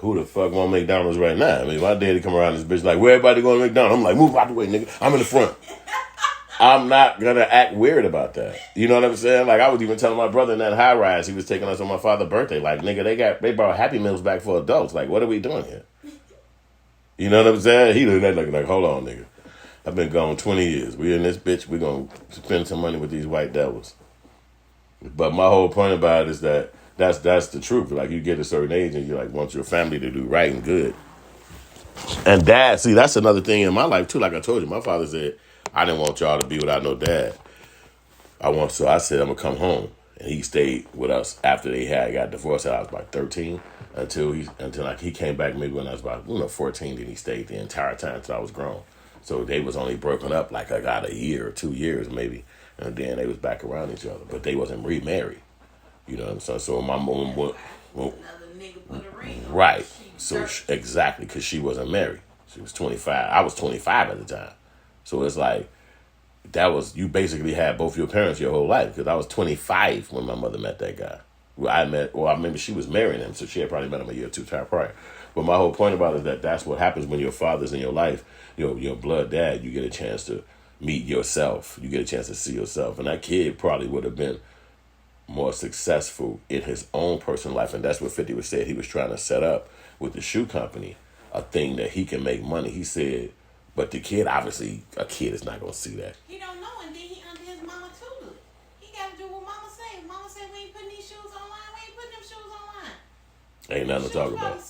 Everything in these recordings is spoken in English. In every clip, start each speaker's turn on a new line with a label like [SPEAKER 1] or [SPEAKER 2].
[SPEAKER 1] Who the fuck want McDonald's right now? I mean, my daddy come around this bitch like, where everybody going to McDonald's? I'm like, move out the way, nigga. I'm in the front. I'm not going to act weird about that. You know what I'm saying? Like, I was even telling my brother in that high rise, he was taking us on my father's birthday. Like, nigga, they brought Happy Meals back for adults. Like, what are we doing here? You know what I'm saying? He looked at that like, hold on, nigga. I've been gone 20 years. We in this bitch. We going to spend some money with these white devils. But my whole point about it is that that's the truth. Like, you get a certain age and you like want your family to do right and good. And dad, see, that's another thing in my life too. Like I told you, my father said, I didn't want y'all to be without no dad. So I said, I'm gonna come home. And he stayed with us after they got divorced. I was about 13 until like he came back maybe when I was about 14. Then he stayed the entire time until I was grown. So they was only broken up like I got a year or 2 years maybe, and then they was back around each other. But they wasn't remarried. You know what I'm saying? So my mom went,
[SPEAKER 2] another nigga put a ring on
[SPEAKER 1] right. So exactly, because she wasn't married. She was 25. I was 25 at the time. So it's like, that was, you basically had both your parents your whole life, because I was 25 when my mother met that guy. I remember she was marrying him, so she had probably met him a year or two time prior. But my whole point about it is that's what happens when your father's in your life, your blood dad, you get a chance to meet yourself. You get a chance to see yourself. And that kid probably would have been more successful in his own personal life. And that's what 50 was said. He was trying to set up with the shoe company a thing that he can make money. He said, but the kid, obviously, a kid is not going to see that.
[SPEAKER 2] He don't know, and then he under his mama too. He got to do what mama say. Mama said we ain't putting these shoes online. We ain't putting them shoes online.
[SPEAKER 1] Ain't nothing to talk about.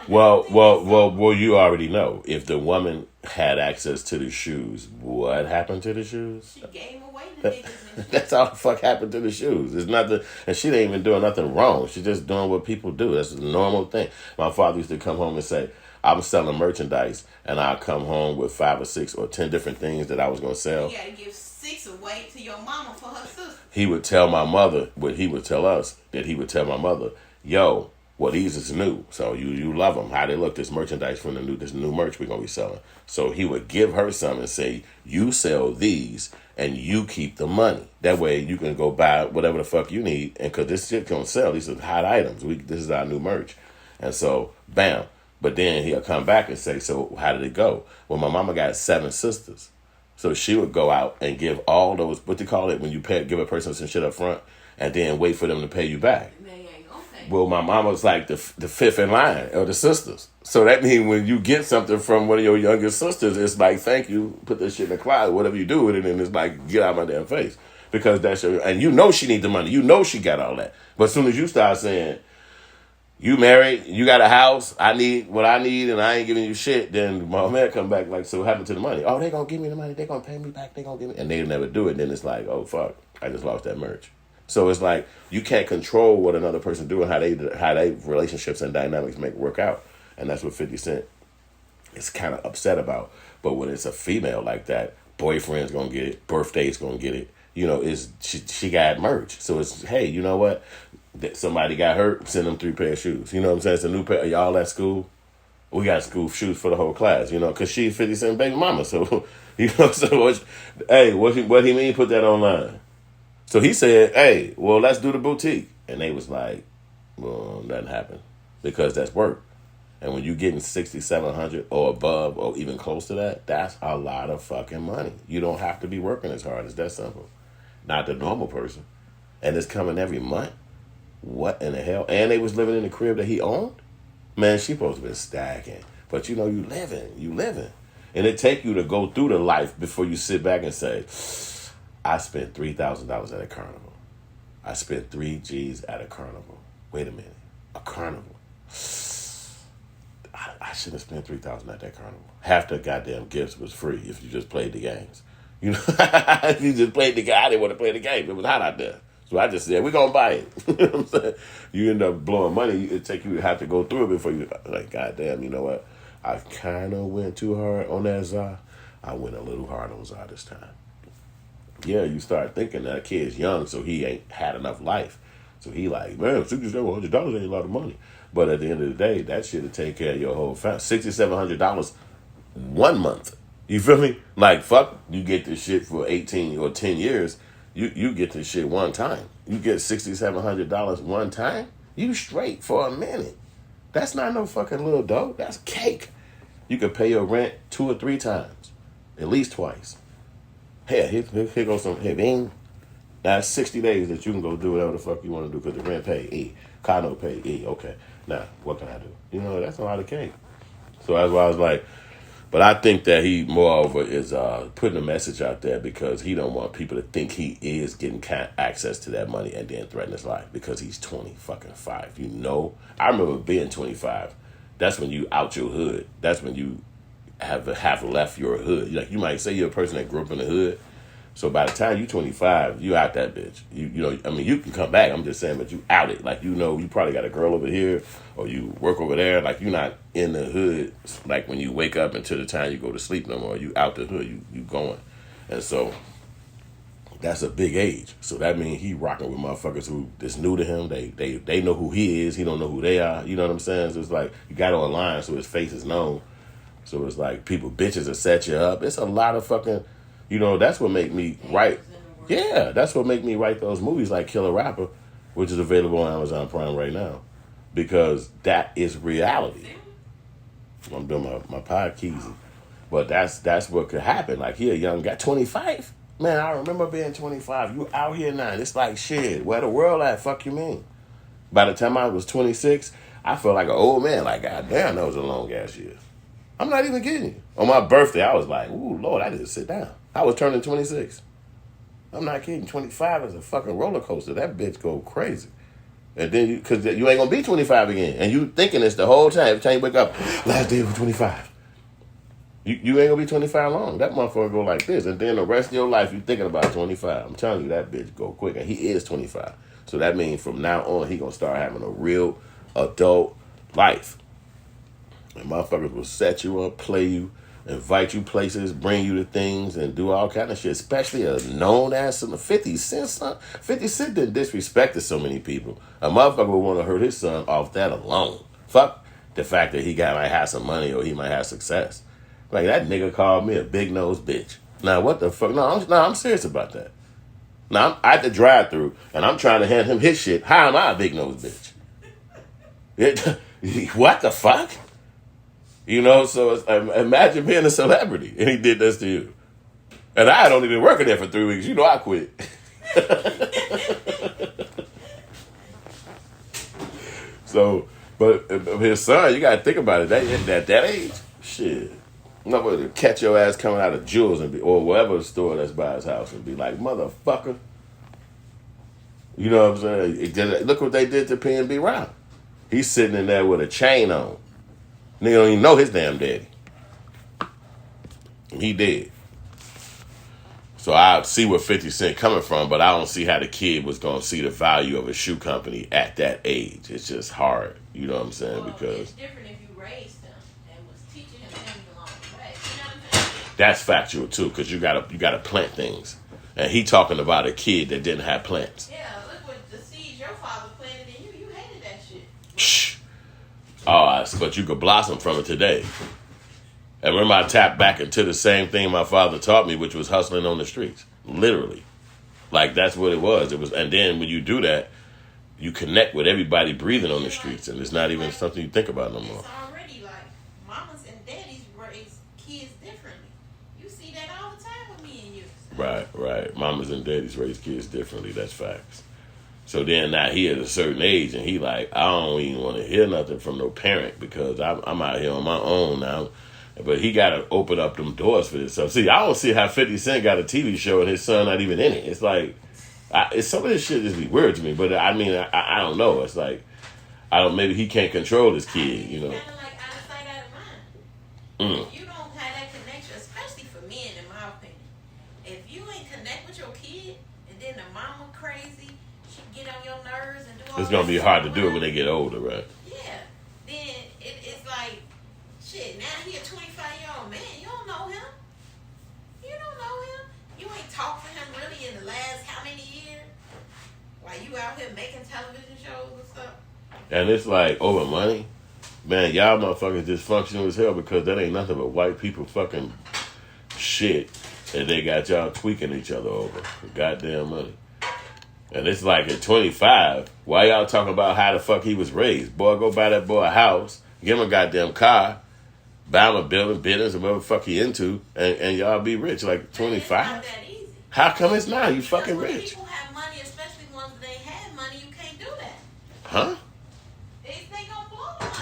[SPEAKER 2] Well,
[SPEAKER 1] Well, you already know. If the woman had access to the shoes, what happened to the shoes?
[SPEAKER 2] She gave away the niggas.
[SPEAKER 1] That's all the fuck happened to the shoes. It's nothing, and she ain't even doing nothing wrong. She's just doing what people do. That's a normal thing. My father used to come home and say, I'm selling merchandise, and I'll come home with 5 or 6 or 10 different things that I was going to sell.
[SPEAKER 2] You got to give 6 away to your mama for her sister.
[SPEAKER 1] He would tell my mother what he would tell us, that he would tell my mother, yo, well, these is new, so you love them. How they look, this merchandise from this new merch we're going to be selling. So he would give her some and say, you sell these, and you keep the money. That way you can go buy whatever the fuck you need, and because this shit going to sell. These are hot items. This is our new merch. And so, bam. But then he'll come back and say, so how did it go? Well, my mama got 7 sisters. So she would go out and give all those, what they call it, when you give a person some shit up front, and then wait for them to pay you back. Well, my mama was like the fifth in line of the sisters. So that means when you get something from one of your younger sisters, it's like, thank you, put this shit in the closet, whatever you do with it, and it's like, get out of my damn face. Because that's your, and you know she need the money. You know she got all that. But as soon as you start saying, you married, you got a house, I need what I need, and I ain't giving you shit, then my man come back like, so what happened to the money? Oh, they gonna give me the money, they gonna pay me back, they gonna give me, and they never do it. Then it's like, oh, fuck, I just lost that merch. So it's like you can't control what another person do and how they relationships and dynamics work out, and that's what 50 Cent is kind of upset about. But when it's a female like that, boyfriend's gonna get it, birthday's gonna get it. You know, she got merch, so it's, hey, you know what? Somebody got hurt, send them 3 pair of shoes. You know what I'm saying? It's a new pair. Y'all at school? We got school shoes for the whole class. You know, because she's 50 Cent baby mama. So you know, so what he mean? Put that online. So he said, hey, well, let's do the boutique. And they was like, well, nothing happened because that's work. And when you're getting $6,700 or above or even close to that, that's a lot of fucking money. You don't have to be working as hard. It's that simple. Not the normal person. And it's coming every month. What in the hell? And they was living in the crib that he owned? Man, she supposed to be stacking. But you know, you living. And it take you to go through the life before you sit back and say, I spent $3,000 at a carnival. I spent 3 G's at a carnival. Wait a minute. A carnival. I shouldn't have spent $3,000 at that carnival. Half the goddamn gifts was free if you just played the games. You know, if you just played the game, I didn't want to play the game. It was hot out there. So I just said, we're going to buy it. You know what I'm saying? You end up blowing money. It take you to have to go through it before you, like, goddamn, you know what? I kind of went too hard on that Zah. I went a little hard on Zah this time. Yeah, you start thinking that kid's young, so he ain't had enough life. So he like, man, $6,700 ain't a lot of money. But at the end of the day, that shit will take care of your whole family. $6,700 1 month. You feel me? Like, fuck, you get this shit for 18 or 10 years. You get this shit one time. You get $6,700 one time, you straight for a minute. That's not no fucking little dough. That's cake. You could pay your rent 2 or 3 times, at least twice. Here goes some. Hey, bing. That's 60 days that you can go do whatever the fuck you want to do because the rent paid. Car note paid. Okay. Now, what can I do? You know, that's a lot of cake. So that's why I was like, but I think that he, moreover, is putting a message out there because he don't want people to think he is getting access to that money and then threaten his life because he's 25. You know, I remember being 25. That's when you out your hood. That's when you have left your hood. Like you might say you're a person that grew up in the hood. So by the time you're 25, you out that bitch. You know, I mean, you can come back. I'm just saying, but you out it. Like, you know, you probably got a girl over here or you work over there. Like, you're not in the hood. Like, when you wake up until the time you go to sleep no more. You out the hood. You going. And so that's a big age. So that means he rocking with motherfuckers who is new to him. They know who he is. He don't know who they are. You know what I'm saying? So it's like, you got to align so his face is known. So it's like, bitches will set you up. It's a lot of fucking... You know, that's what make me write. Yeah, that's what make me write those movies like Killer Rapper, which is available on Amazon Prime right now, because that is reality. I'm doing my pod keys, but that's what could happen. Like, he a young guy, 25. Man, I remember being 25. You out here now. It's like, shit, where the world at? Fuck you mean? By the time I was 26, I felt like an old man. Like, goddamn, that was a long ass year. I'm not even kidding you. On my birthday, I was like, ooh, Lord, I didn't sit down. I was turning 26. I'm not kidding. 25 is a fucking roller coaster. That bitch go crazy. And then because you ain't going to be 25 again. And you thinking this the whole time. Every time you wake up, last day of 25. You ain't going to be 25 long. That motherfucker go like this. And then the rest of your life, you thinking about 25. I'm telling you, that bitch go quick. And he is 25. So that means from now on, he going to start having a real adult life. And motherfuckers will set you up, play you, invite you places, bring you to things, and do all kind of shit. Especially a known ass 50 Cent son. 50 Cent didn't disrespect to so many people. A motherfucker would want to hurt his son off that alone. Fuck the fact that he might have some money or he might have success. Like, that nigga called me a big nose bitch. Now, what the fuck? No, I'm serious about that. Now, I'm at the drive-thru, and I'm trying to hand him his shit. How am I a big nose bitch? What the fuck? You know, so imagine being a celebrity and he did this to you. And I had only been working there for 3 weeks. You know, I quit. So, but his son, you got to think about it. At that age, shit. Nobody to catch your ass coming out of Jewels or whatever store that's by his house and be like, motherfucker. You know what I'm saying? Look what they did to P&B Rock. He's sitting in there with a chain on. Nigga don't even know his damn daddy. He did. So I see where 50 Cent coming from, but I don't see how the kid was going to see the value of a shoe company at that age. It's just hard. You know what I'm saying?
[SPEAKER 2] Well,
[SPEAKER 1] because
[SPEAKER 2] it's different if you raised him and was teaching him things along the way. You know what I'm saying?
[SPEAKER 1] that's factual too, because you gotta plant things. And he talking about a kid that didn't have plants.
[SPEAKER 2] Yeah, look what the seeds your father planted in you. You hated that shit.
[SPEAKER 1] Shh. Oh, but you could blossom from it today. And remember, I tapped back into the same thing my father taught me, which was hustling on the streets. Literally. Like, that's what it was. And then when you do that, you connect with everybody breathing on the streets, and it's not even something you think about no more.
[SPEAKER 2] It's already like mamas and daddies raise kids differently. You see that all the time with me and you. So.
[SPEAKER 1] Right. Mamas and daddies raise kids differently. That's facts. So then now he at a certain age, and he like, I don't even want to hear nothing from no parent because I'm out here on my own now. But he got to open up them doors for this stuff. See, I don't see how 50 Cent got a TV show and his son not even in it. It's like, some of this shit just be weird to me. But I mean, I don't know. It's like, maybe he can't control his kid, you know.
[SPEAKER 2] Kind of like out of sight, out of mind. If you don't have that connection, especially for men, in my opinion. If you ain't connect with your kid, and then the mama crazy, she get on your nerves and do all
[SPEAKER 1] it's gonna be hard to do it when they get older, right?
[SPEAKER 2] Yeah. Then it's like, shit, now he a 25-year-old man. You don't know him. You don't know him. You ain't talked to him really in the last how many years? While you out here making television shows and stuff.
[SPEAKER 1] And it's like, over money? Man, y'all motherfuckers dysfunctional as hell because that ain't nothing but white people fucking shit. And they got y'all tweaking each other over for goddamn money. And it's like at 25, why y'all talking about how the fuck he was raised? Boy, go buy that boy a house, give him a goddamn car, buy him a building, business, or whatever the fuck he into, and y'all be rich. Like 25?
[SPEAKER 2] It's not that easy.
[SPEAKER 1] How come it's not? You
[SPEAKER 2] Because
[SPEAKER 1] fucking
[SPEAKER 2] when
[SPEAKER 1] rich.
[SPEAKER 2] people have money, especially ones that ain't had money, you can't do that.
[SPEAKER 1] Huh?
[SPEAKER 2] They gonna blow the money.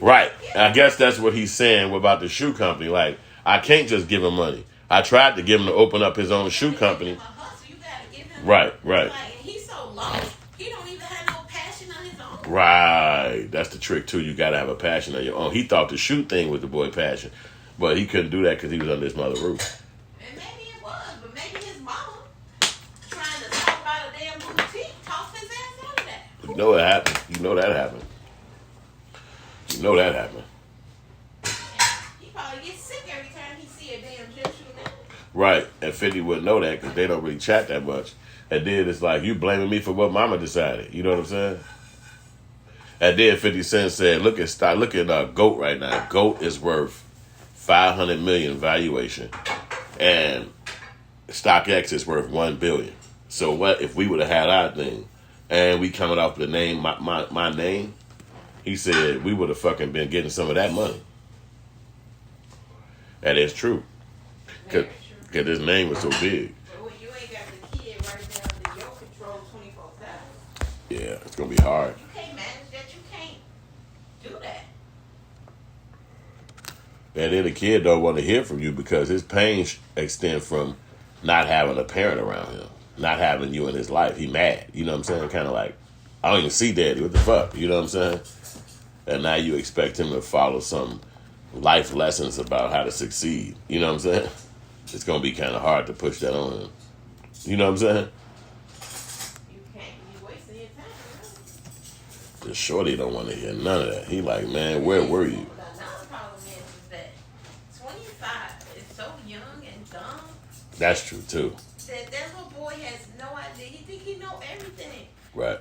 [SPEAKER 1] Right. I guess that's what he's saying about the shoe company. Like, I can't just give him money. I tried to give him to open up his own shoe company.
[SPEAKER 2] You gotta give him
[SPEAKER 1] Right.
[SPEAKER 2] Like, he's so lost, he don't even have no passion on his own.
[SPEAKER 1] Right. That's the trick, too. You got to have a passion on your own. He thought the shoe thing was the boy passion, but he couldn't do that because he was under his mother's roof.
[SPEAKER 2] And maybe it was, but maybe his mama trying to talk about a damn boutique tossed his ass out of that.
[SPEAKER 1] You know what happened. You know that happened. You know that happened.
[SPEAKER 2] He probably gets sick every time he see a damn gym shoe now.
[SPEAKER 1] Right. And 50 wouldn't know that because they don't really chat that much. And then it's like, you blaming me for what mama decided. You know what I'm saying? And then 50 Cent said, look at GOAT right now. GOAT is worth $500 million valuation. And StockX is worth $1 billion. So what if we would have had our thing and we coming off the name, my name? He said we would have fucking been getting some of that money. That is true. Because his name was so big.
[SPEAKER 2] But when you ain't got the kid right down to your control 24/7.
[SPEAKER 1] Yeah, it's going to be hard.
[SPEAKER 2] You can't manage that. You can't do that.
[SPEAKER 1] And then the kid don't want to hear from you because his pain extend from not having a parent around him, not having you in his life. He mad. You know what I'm saying? Kind of like, I don't even see daddy. What the fuck? You know what I'm saying? And now you expect him to follow some life lessons about how to succeed. You know what I'm saying? It's going to be kind of hard to push that on him. You know what I'm saying?
[SPEAKER 2] You can't be wasting your time. Really.
[SPEAKER 1] The shorty don't want to hear none of that. He like, man, where were you?
[SPEAKER 2] Another problem is that 25 is so young and dumb.
[SPEAKER 1] That's true, too.
[SPEAKER 2] That little boy has no idea. He think he know everything.
[SPEAKER 1] Right.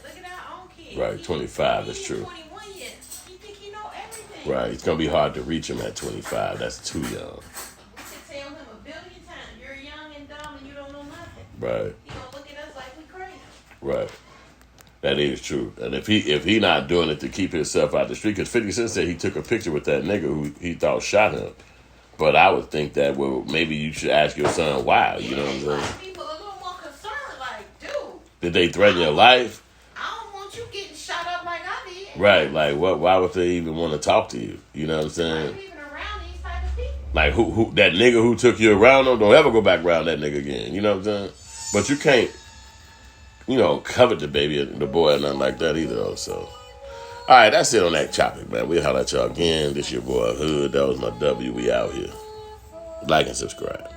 [SPEAKER 2] Look at our own kid.
[SPEAKER 1] Right, 25, that's true.
[SPEAKER 2] 21 yet. He think he know everything.
[SPEAKER 1] Right. It's going to be hard to reach him at 25. That's too young.
[SPEAKER 2] We could tell him a billion times, you're young and dumb and you don't know nothing.
[SPEAKER 1] Right.
[SPEAKER 2] He gonna look at us like we crazy.
[SPEAKER 1] Right. That is true. And if he not doing it to keep himself out the street, because 50 Cent said he took a picture with that nigga who he thought shot him. But I would think that, well, maybe you should ask your son why. You know what I'm saying?
[SPEAKER 2] People a little more concerned, like, dude.
[SPEAKER 1] Did they threaten your life?
[SPEAKER 2] I don't want you getting shot up like I did.
[SPEAKER 1] Right. Like, what? Why would they even want to talk to you? You know what I'm saying?
[SPEAKER 2] I'm even around these type of people.
[SPEAKER 1] Like, who that nigga who took you around them, don't ever go back around that nigga again. You know what I'm saying? But you can't, covet the baby, the boy, or nothing like that either, though. So, all right, that's it on that topic, man. We'll holler at y'all again. This your boy Hood. That was my W. We out here. Like and subscribe.